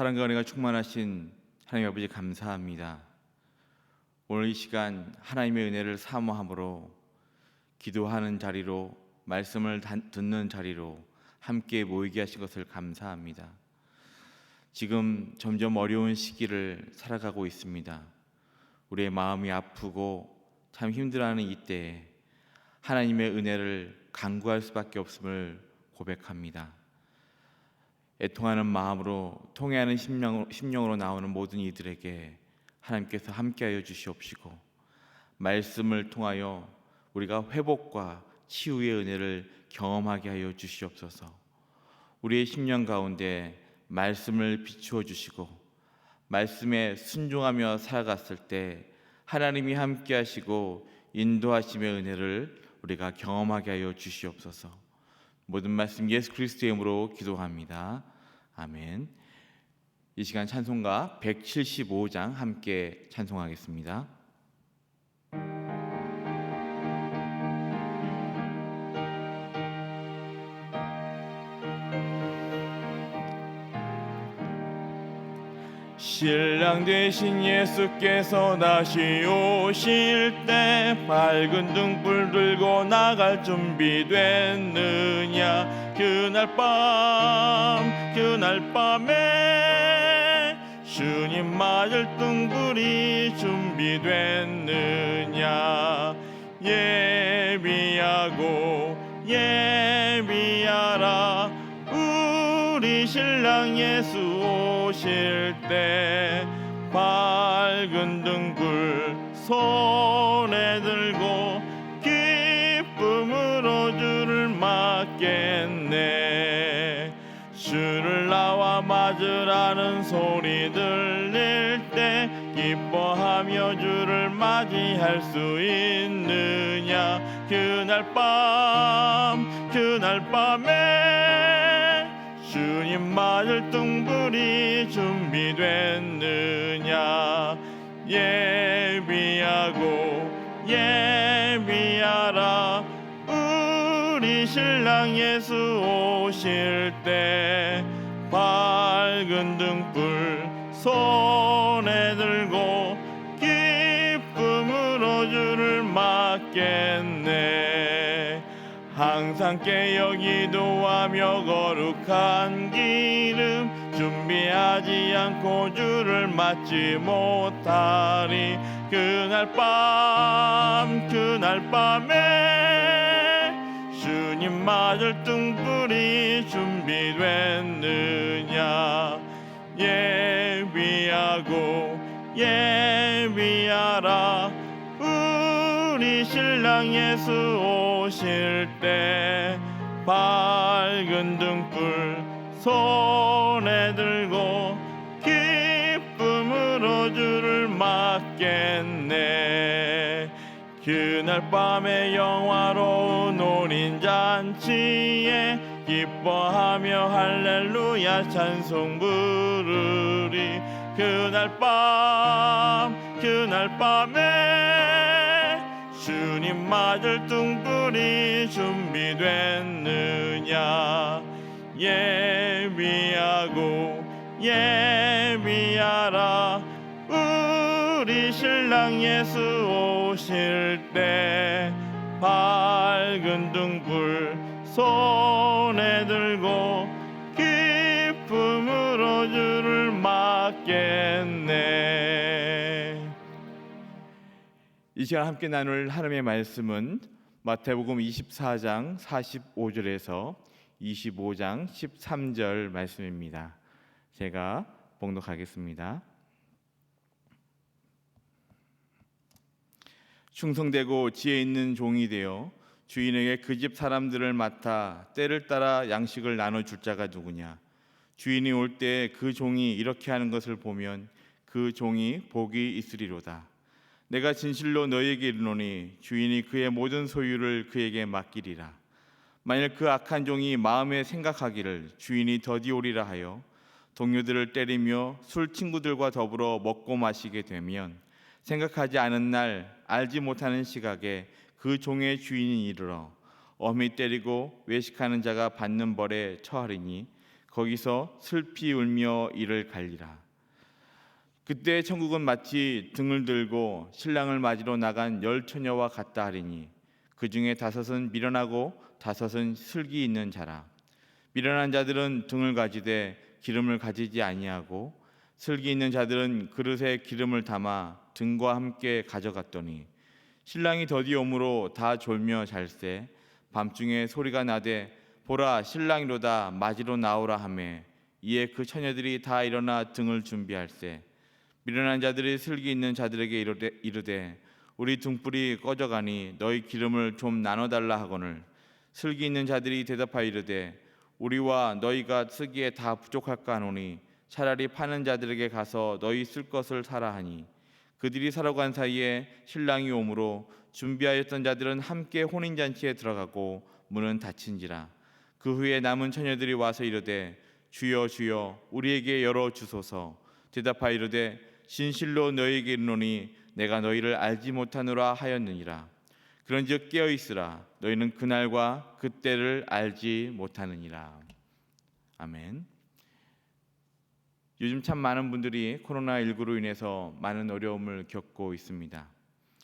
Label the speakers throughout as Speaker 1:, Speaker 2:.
Speaker 1: 사랑과 은혜가 충만하신 하나님 아버지 감사합니다. 오늘 이 시간 하나님의 은혜를 사모함으로 기도하는 자리로, 말씀을 듣는 자리로 함께 모이게 하신 것을 감사합니다. 지금 점점 어려운 시기를 살아가고 있습니다. 우리의 마음이 아프고 참 힘들어하는 이때에 하나님의 은혜를 간구할 수밖에 없음을 고백합니다. 애통하는 마음으로, 통회하는 심령으로 나오는 모든 이들에게 하나님께서 함께하여 주시옵시고, 말씀을 통하여 우리가 회복과 치유의 은혜를 경험하게 하여 주시옵소서. 우리의 심령 가운데 말씀을 비추어 주시고, 말씀에 순종하며 살아갔을 때 하나님이 함께하시고 인도하심의 은혜를 우리가 경험하게 하여 주시옵소서. 모든 말씀 예수 그리스도의 이름으로 기도합니다. 아멘. 이 시간 찬송가 175장 함께 찬송하겠습니다. 신랑 되신 예수께서 다시 오실 때 밝은 등불 들고 나갈 준비 됐느냐. 그날 밤에 주님 맞을 등불이 준비됐느냐. 예비하라 우리 신랑 예수 오실 때 밝은 등불 손에 들고 기쁨으로 주를 맞겠네. 주를 나와 맞으라는 소리 들릴 때 기뻐하며 주를 맞이할 수 있느냐. 그날 밤에 주님 맞을 등불이 준비됐느냐. 예비하라 우리 신랑 예수 오실 때 밝은 등불 손에 들고 기쁨으로 주를 맞겠네. 항상 깨어 기도하며 거룩한 기름 준비하지 않고 주를 맞지 못하리. 그날 밤에 주님 맞을 등불이 준비됐느냐. 예비하라 우리 신랑 예수 오실 때 밝은 등불 손에 들고 기쁨으로 주를 맞겠네. 그날 밤에 영화로운 노린잔치에 기뻐하며 할렐루야 찬송 부르리. 그날 밤에 주님 맞을 등불이 준비됐느냐. 예비하라 우리 신랑 예수 오실 때 밝은 등불 손에 들고 기쁨으로 주를 맞겠네. 이 시간 함께 나눌 하나님의 말씀은 마태복음 24장 45절에서 25장 13절 말씀입니다. 제가 봉독하겠습니다. 충성되고 지혜 있는 종이 되어 주인에게 그 집 사람들을 맡아 때를 따라 양식을 나눠줄 자가 누구냐. 주인이 올 때 그 종이 이렇게 하는 것을 보면 그 종이 복이 있으리로다. 내가 진실로 너희에게 이르노니 주인이 그의 모든 소유를 그에게 맡기리라. 만일 그 악한 종이 마음에 생각하기를 주인이 더디 오리라 하여 동료들을 때리며 술 친구들과 더불어 먹고 마시게 되면 생각하지 않은 날 알지 못하는 시각에 그 종의 주인이 이르러 엄히 때리고 외식하는 자가 받는 벌에 처하리니 거기서 슬피 울며 이를 갈리라. 그때 천국은 마치 등을 들고 신랑을 맞으러 나간 10처녀와 같다 하리니 그 중에 5은 미련하고 5은 슬기 있는 자라. 미련한 자들은 등을 가지되 기름을 가지지 아니하고 슬기 있는 자들은 그릇에 기름을 담아 등과 함께 가져갔더니 신랑이 더디 오므로 다 졸며 잘세 밤중에 소리가 나되 보라 신랑이로다 맞으러 나오라 하매 이에 그 처녀들이 다 일어나 등을 준비할세 미련한 자들이 슬기 있는 자들에게 이르되 우리 등불이 꺼져가니 너희 기름을 좀 나눠달라 하거늘 슬기 있는 자들이 대답하여 이르되 우리와 너희가 쓰기에 다 부족할까 하노니 차라리 파는 자들에게 가서 너희 쓸 것을 사라 하니 그들이 사러 간 사이에 신랑이 오므로 준비하였던 자들은 함께 혼인잔치에 들어가고 문은 닫힌지라. 그 후에 남은 처녀들이 와서 이르되 주여 주여 우리에게 열어 주소서. 대답하여 이르되 진실로 너희에게 이르노니 내가 너희를 알지 못하노라 하였느니라. 그런즉 깨어 있으라. 너희는 그날과 그때를 알지 못하느니라. 아멘. 요즘 참 많은 분들이 코로나19로 인해서 많은 어려움을 겪고 있습니다.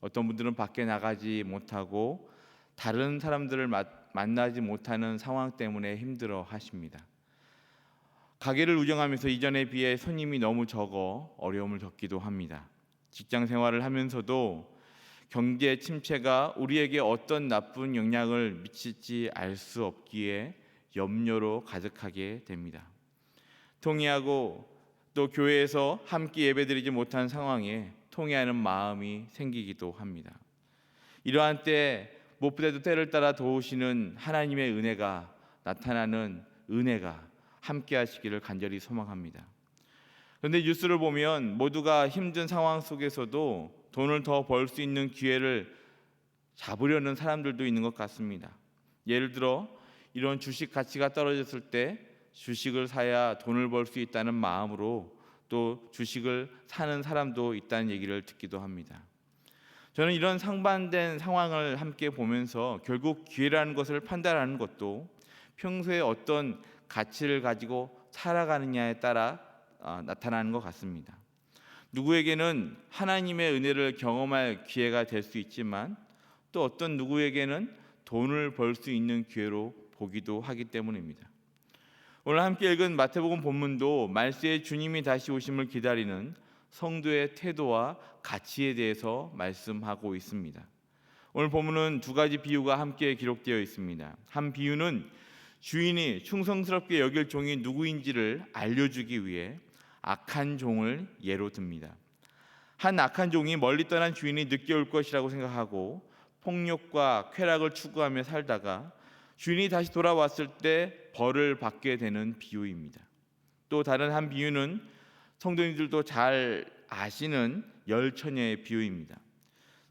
Speaker 1: 어떤 분들은 밖에 나가지 못하고 다른 사람들을 만나지 못하는 상황 때문에 힘들어 하십니다. 가게를 운영하면서 이전에 비해 손님이 너무 적어 어려움을 겪기도 합니다. 직장 생활을 하면서도 경제 침체가 우리에게 어떤 나쁜 영향을 미칠지 알 수 없기에 염려로 가득하게 됩니다. 통회하고 또 교회에서 함께 예배드리지 못한 상황에 통회하는 마음이 생기기도 합니다. 이러한 때 무엇보다도 때를 따라 도우시는 하나님의 은혜가 나타나는 은혜가 함께 하시기를 간절히 소망합니다. 그런데 뉴스를 보면 모두가 힘든 상황 속에서도 돈을 더 벌 수 있는 기회를 잡으려는 사람들도 있는 것 같습니다. 예를 들어 이런 주식 가치가 떨어졌을 때 주식을 사야 돈을 벌 수 있다는 마음으로 또 주식을 사는 사람도 있다는 얘기를 듣기도 합니다. 저는 이런 상반된 상황을 함께 보면서 결국 기회라는 것을 판단하는 것도 평소에 어떤 가치를 가지고 살아가느냐에 따라 나타나는 것 같습니다. 누구에게는 하나님의 은혜를 경험할 기회가 될 수 있지만 또 어떤 누구에게는 돈을 벌 수 있는 기회로 보기도 하기 때문입니다. 오늘 함께 읽은 마태복음 본문도 말세에 주님이 다시 오심을 기다리는 성도의 태도와 가치에 대해서 말씀하고 있습니다. 오늘 본문은 2가지 비유가 함께 기록되어 있습니다. 한 비유는 주인이 충성스럽게 여길 종이 누구인지를 알려주기 위해 악한 종을 예로 듭니다. 한 악한 종이 멀리 떠난 주인이 늦게 올 것이라고 생각하고 폭력과 쾌락을 추구하며 살다가 주인이 다시 돌아왔을 때 벌을 받게 되는 비유입니다. 또 다른 한 비유는 성도님들도 잘 아시는 10처녀의 비유입니다.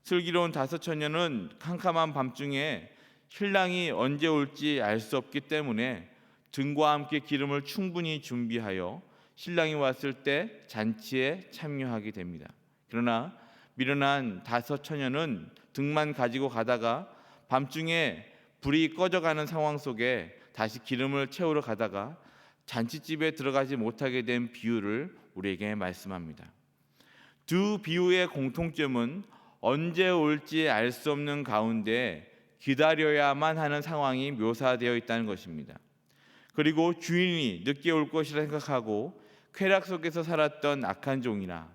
Speaker 1: 슬기로운 5처녀는 캄캄한 밤중에 신랑이 언제 올지 알 수 없기 때문에 등과 함께 기름을 충분히 준비하여 신랑이 왔을 때 잔치에 참여하게 됩니다. 그러나 미련한 5처녀는 등만 가지고 가다가 밤중에 불이 꺼져가는 상황 속에 다시 기름을 채우러 가다가 잔치집에 들어가지 못하게 된 비유를 우리에게 말씀합니다. 두 비유의 공통점은 언제 올지 알 수 없는 가운데 기다려야만 하는 상황이 묘사되어 있다는 것입니다. 그리고 주인이 늦게 올 것이라 생각하고 쾌락 속에서 살았던 악한 종이나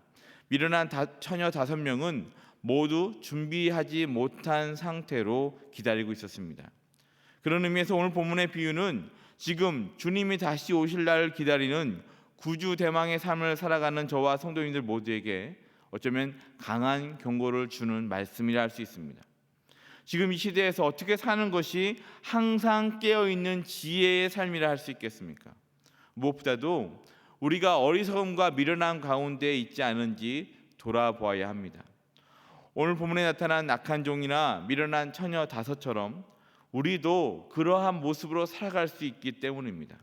Speaker 1: 미련한 처녀 5명은 모두 준비하지 못한 상태로 기다리고 있었습니다. 그런 의미에서 오늘 본문의 비유는 지금 주님이 다시 오실 날을 기다리는 구주 대망의 삶을 살아가는 저와 성도님들 모두에게 어쩌면 강한 경고를 주는 말씀이라 할 수 있습니다. 지금 이 시대에서 어떻게 사는 것이 항상 깨어있는 지혜의 삶이라 할 수 있겠습니까? 무엇보다도 우리가 어리석음과 미련함 가운데 있지 않은지 돌아보아야 합니다. 오늘 본문에 나타난 악한 종이나 미련한 처녀 5처럼 우리도 그러한 모습으로 살아갈 수 있기 때문입니다.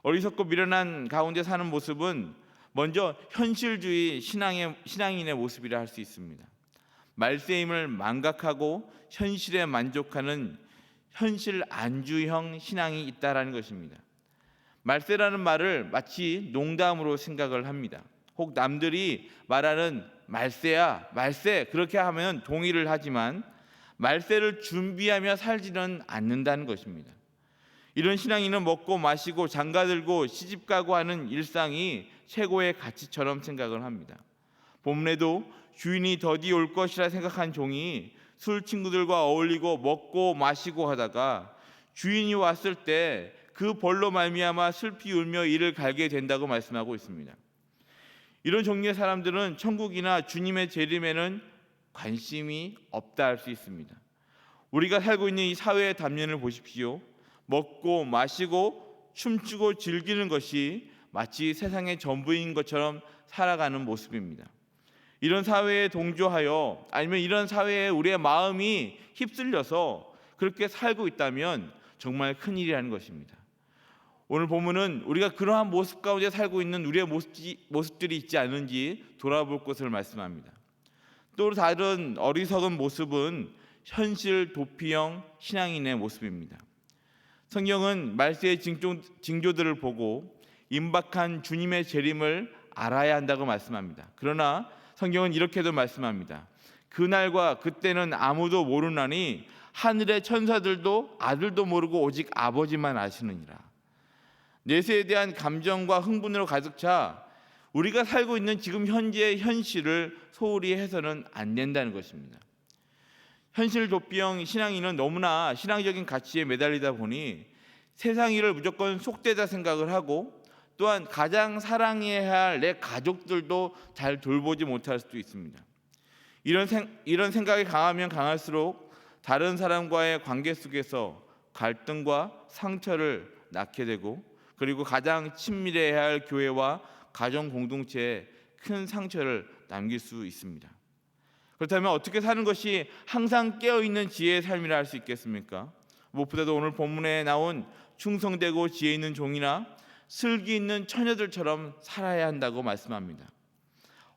Speaker 1: 어리석고 미련한 가운데 사는 모습은 먼저 현실주의 신앙인의 모습이라 할 수 있습니다. 말세임을 망각하고 현실에 만족하는 현실 안주형 신앙이 있다라는 것입니다. 말세라는 말을 마치 농담으로 생각을 합니다. 혹 남들이 말하는 말세야, 말세 그렇게 하면 동의를 하지만 말세를 준비하며 살지는 않는다는 것입니다. 이런 신앙인은 먹고 마시고 장가들고 시집가고 하는 일상이 최고의 가치처럼 생각을 합니다. 본문에도 주인이 더디 올 것이라 생각한 종이 술 친구들과 어울리고 먹고 마시고 하다가 주인이 왔을 때 그 벌로 말미암아 슬피 울며 이를 갈게 된다고 말씀하고 있습니다. 이런 종류의 사람들은 천국이나 주님의 재림에는 관심이 없다 할 수 있습니다. 우리가 살고 있는 이 사회의 단면을 보십시오. 먹고 마시고 춤추고 즐기는 것이 마치 세상의 전부인 것처럼 살아가는 모습입니다. 이런 사회에 동조하여 아니면 이런 사회에 우리의 마음이 휩쓸려서 그렇게 살고 있다면 정말 큰일이라는 것입니다. 오늘 본문은 우리가 그러한 모습 가운데 살고 있는 우리의 모습들이 있지 않은지 돌아볼 것을 말씀합니다. 또 다른 어리석은 모습은 현실 도피형 신앙인의 모습입니다. 성경은 말세의 징조들을 보고 임박한 주님의 재림을 알아야 한다고 말씀합니다. 그러나 성경은 이렇게도 말씀합니다. 그날과 그때는 아무도 모르나니 하늘의 천사들도 아들도 모르고 오직 아버지만 아시느니라. 내세에 대한 감정과 흥분으로 가득 차 우리가 살고 있는 지금 현재의 현실을 소홀히 해서는 안 된다는 것입니다. 현실 도피형 신앙인은 너무나 신앙적인 가치에 매달리다 보니 세상 일을 무조건 속되다 생각을 하고 또한 가장 사랑해야 할 내 가족들도 잘 돌보지 못할 수도 있습니다. 이런 생각이 강하면 강할수록 다른 사람과의 관계 속에서 갈등과 상처를 낳게 되고 그리고 가장 친밀해야 할 교회와 가정 공동체에 큰 상처를 남길 수 있습니다. 그렇다면 어떻게 사는 것이 항상 깨어있는 지혜의 삶이라 할 수 있겠습니까? 무엇보다도 오늘 본문에 나온 충성되고 지혜 있는 종이나 슬기 있는 처녀들처럼 살아야 한다고 말씀합니다.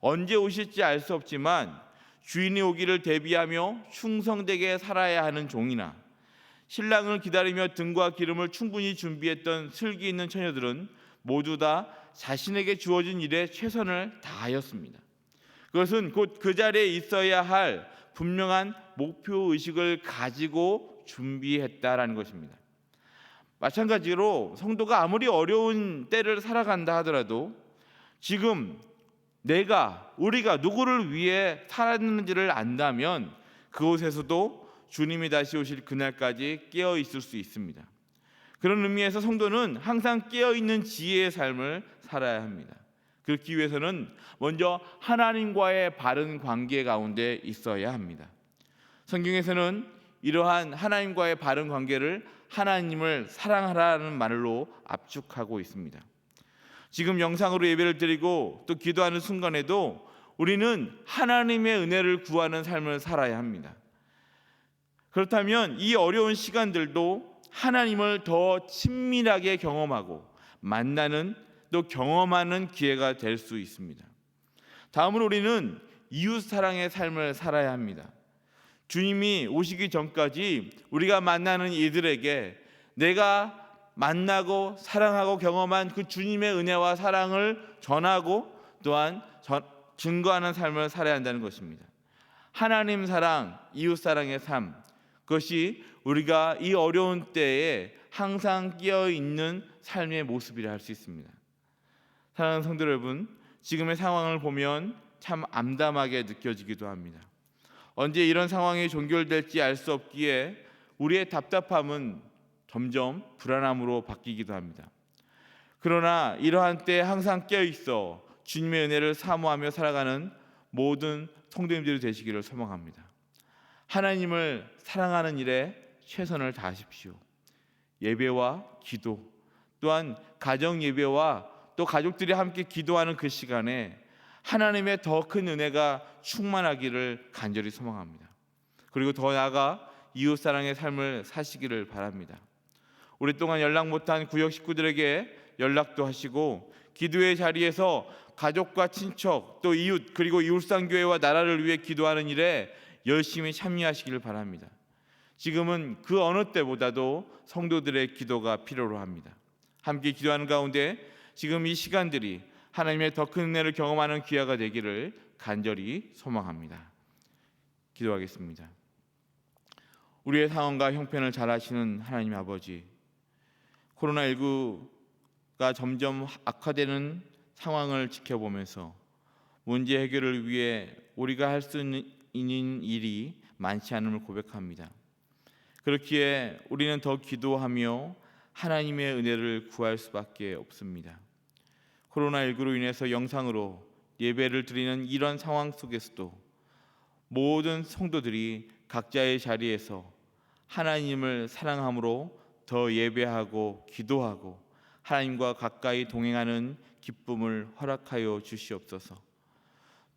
Speaker 1: 언제 오실지 알 수 없지만 주인이 오기를 대비하며 충성되게 살아야 하는 종이나 신랑을 기다리며 등과 기름을 충분히 준비했던 슬기 있는 처녀들은 모두 다 자신에게 주어진 일에 최선을 다하였습니다. 그것은 곧 그 자리에 있어야 할 분명한 목표의식을 가지고 준비했다라는 것입니다. 마찬가지로 성도가 아무리 어려운 때를 살아간다 하더라도 지금 우리가 누구를 위해 살았는지를 안다면 그곳에서도 주님이 다시 오실 그날까지 깨어 있을 수 있습니다. 그런 의미에서 성도는 항상 깨어 있는 지혜의 삶을 살아야 합니다. 그렇기 위해서는 먼저 하나님과의 바른 관계 가운데 있어야 합니다. 성경에서는 이러한 하나님과의 바른 관계를 하나님을 사랑하라는 말로 압축하고 있습니다. 지금 영상으로 예배를 드리고 또 기도하는 순간에도 우리는 하나님의 은혜를 구하는 삶을 살아야 합니다. 그렇다면 이 어려운 시간들도 하나님을 더 친밀하게 경험하고 만나는 또 경험하는 기회가 될 수 있습니다. 다음으로 우리는 이웃 사랑의 삶을 살아야 합니다. 주님이 오시기 전까지 우리가 만나는 이들에게 내가 만나고 사랑하고 경험한 그 주님의 은혜와 사랑을 전하고 또한 증거하는 삶을 살아야 한다는 것입니다. 하나님 사랑, 이웃 사랑의 삶, 그것이 우리가 이 어려운 때에 항상 끼어 있는 삶의 모습이라 할 수 있습니다. 사랑하는 성도 여러분, 지금의 상황을 보면 참 암담하게 느껴지기도 합니다. 언제 이런 상황이 종결될지 알 수 없기에 우리의 답답함은 점점 불안함으로 바뀌기도 합니다. 그러나 이러한 때에 항상 깨어 있어 주님의 은혜를 사모하며 살아가는 모든 성도님들이 되시기를 소망합니다. 하나님을 사랑하는 일에 최선을 다하십시오. 예배와 기도, 또한 가정 예배와 또 가족들이 함께 기도하는 그 시간에 하나님의 더 큰 은혜가 충만하기를 간절히 소망합니다. 그리고 더 나아가 이웃사랑의 삶을 사시기를 바랍니다. 오랫동안 연락 못한 구역 식구들에게 연락도 하시고 기도의 자리에서 가족과 친척 또 이웃 그리고 이웃상교회와 나라를 위해 기도하는 일에 열심히 참여하시기를 바랍니다. 지금은 그 어느 때보다도 성도들의 기도가 필요로 합니다. 함께 기도하는 가운데 지금 이 시간들이 하나님의 더 큰 은혜를 경험하는 귀하가 되기를 간절히 소망합니다. 기도하겠습니다. 우리의 상황과 형편을 잘 아시는 하나님 아버지, 코로나19가 점점 악화되는 상황을 지켜보면서 문제 해결을 위해 우리가 할 수 있는 일이 많지 않음을 고백합니다. 그렇기에 우리는 더 기도하며 하나님의 은혜를 구할 수밖에 없습니다. 코로나19로 인해서 영상으로 예배를 드리는 이런 상황 속에서도 모든 성도들이 각자의 자리에서 하나님을 사랑함으로 더 예배하고 기도하고 하나님과 가까이 동행하는 기쁨을 허락하여 주시옵소서.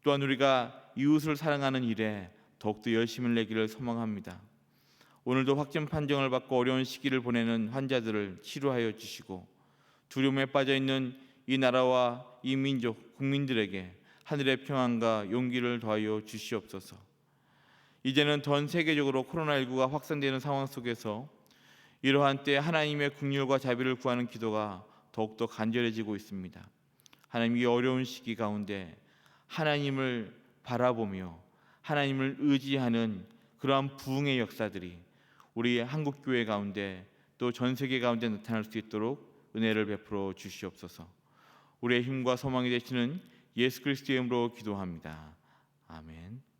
Speaker 1: 또한 우리가 이웃을 사랑하는 일에 더욱더 열심을 내기를 소망합니다. 오늘도 확진 판정을 받고 어려운 시기를 보내는 환자들을 치료하여 주시고 두려움에 빠져 있는 이 나라와 이 민족 국민들에게 하늘의 평안과 용기를 더하여 주시옵소서. 이제는 전 세계적으로 코로나19가 확산되는 상황 속에서 이러한 때 하나님의 긍휼과 자비를 구하는 기도가 더욱더 간절해지고 있습니다. 하나님, 이 어려운 시기 가운데 하나님을 바라보며 하나님을 의지하는 그러한 부흥의 역사들이 우리 한국교회 가운데 또 전 세계 가운데 나타날 수 있도록 은혜를 베풀어 주시옵소서. 우리의 힘과 소망이 되시는 예수 그리스도의 이름으로 기도합니다. 아멘.